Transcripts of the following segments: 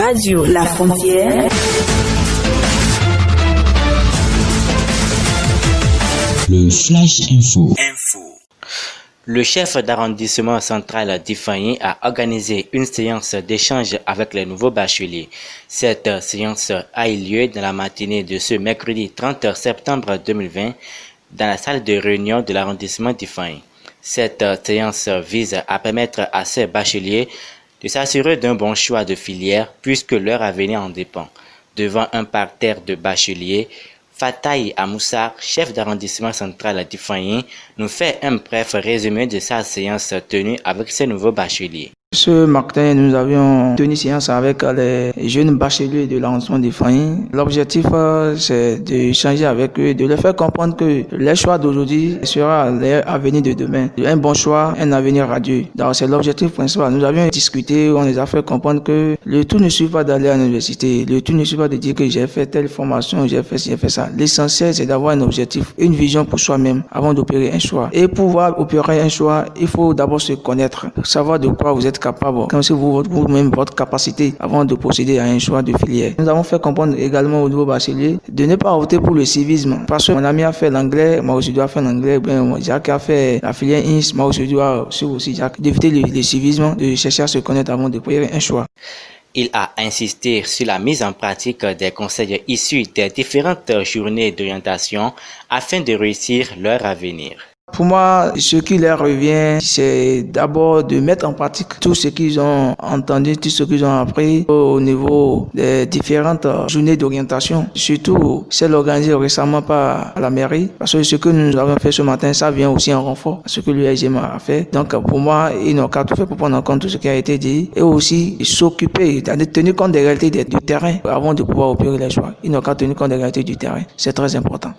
Radio La Frontière. Le Flash Info. Le chef d'arrondissement central d'Ifeanyi a organisé une séance d'échange avec les nouveaux bacheliers. Cette séance a eu lieu dans la matinée de ce mercredi 30 septembre 2020 dans la salle de réunion de l'arrondissement d'Ifeanyi. Cette séance vise à permettre à ces bacheliers de s'assurer d'un bon choix de filière puisque leur avenir en dépend. Devant un parterre de bacheliers, Fataï Amoussar, chef d'arrondissement central d'Ifeanyi, nous fait un bref résumé de sa séance tenue avec ces nouveaux bacheliers. Ce matin, nous avions tenu séance avec les jeunes bacheliers de l'arrondissement d'Ifeanyi. L'objectif, c'est d'échanger avec eux, de leur faire comprendre que les choix d'aujourd'hui sera leur avenir de demain. Un bon choix, un avenir radieux. Donc, c'est l'objectif principal. Nous avions discuté, on les a fait comprendre que le tout ne suffit pas d'aller à l'université. Le tout ne suffit pas de dire que j'ai fait telle formation, j'ai fait ci, j'ai fait ça. L'essentiel, c'est d'avoir un objectif, une vision pour soi-même avant d'opérer un choix. Et pour pouvoir opérer un choix, il faut d'abord se connaître, savoir de quoi vous êtes capable, comme si vous-même votre capacité avant de procéder à un choix de filière. Nous avons fait comprendre également au nouveau bachelier de ne pas opter pour le civisme. Parce que mon ami a fait l'anglais, moi aussi je dois faire l'anglais. Jacques a fait la filière INS, moi aussi je dois aussi Jacques. D'éviter le civisme, de chercher à se connaître avant de prendre un choix. Il a insisté sur la mise en pratique des conseils issus des différentes journées d'orientation afin de réussir leur avenir. Pour moi, ce qui leur revient, c'est d'abord de mettre en pratique tout ce qu'ils ont entendu, tout ce qu'ils ont appris au niveau des différentes journées d'orientation. Surtout celle organisée récemment par la mairie, parce que ce que nous avons fait ce matin, ça vient aussi en renfort à ce que l'USGM a fait. Donc pour moi, ils n'ont qu'à tout faire pour prendre en compte tout ce qui a été dit et aussi s'occuper, de tenir compte des réalités du terrain avant de pouvoir opérer les choix. Ils n'ont qu'à tenir compte des réalités du terrain. C'est très important.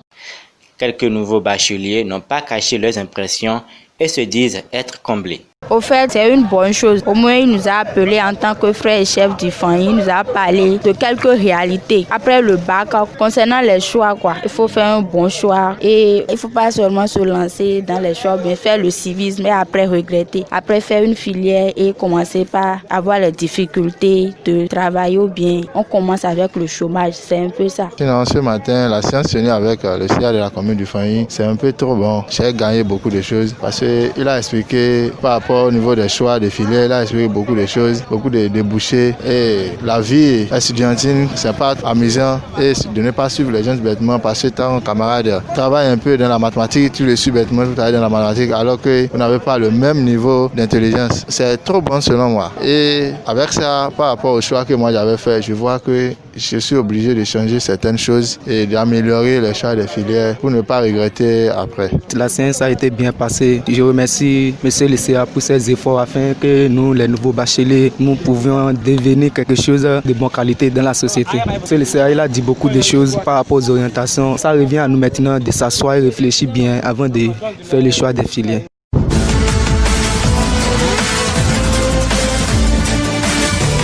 Quelques nouveaux bacheliers n'ont pas caché leurs impressions et se disent être comblés. Au fait, c'est une bonne chose. Au moins, il nous a appelés en tant que frère et chef d'Ifeanyi. Il nous a parlé de quelques réalités. Après le bac, concernant les choix, il faut faire un bon choix. Et il ne faut pas seulement se lancer dans les choix, mais faire le civisme et après regretter. Après faire une filière et commencer par avoir les difficultés de travailler ou bien on commence avec le chômage. C'est un peu ça. Sinon, ce matin, la séance tenue avec le CIA de la commune d'Ifeanyi, c'est un peu trop bon. J'ai gagné beaucoup de choses parce qu'il a expliqué par rapport au niveau des choix de filières, il a expliqué beaucoup de choses, beaucoup de débouchés. Et la vie estudiantine, c'est pas amusant et de ne pas suivre les gens bêtement parce que ton camarade travaille un peu dans la mathématique, tu le suis bêtement, tu travailles dans la mathématique alors que vous n'avez pas le même niveau d'intelligence. C'est trop bon selon moi. Et avec ça, par rapport au choix que moi j'avais fait, je vois que je suis obligé de changer certaines choses et d'améliorer les choix des filières pour ne pas regretter après. La séance a été bien passée. Je remercie M. le CA pour ses efforts afin que nous, les nouveaux bacheliers, nous pouvions devenir quelque chose de bonne qualité dans la société. M. le CA, il a dit beaucoup de choses par rapport aux orientations. Ça revient à nous maintenant de s'asseoir et réfléchir bien avant de faire le choix des filières.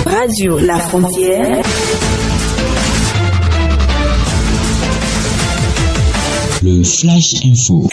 Radio La Frontière. Le Flash Info.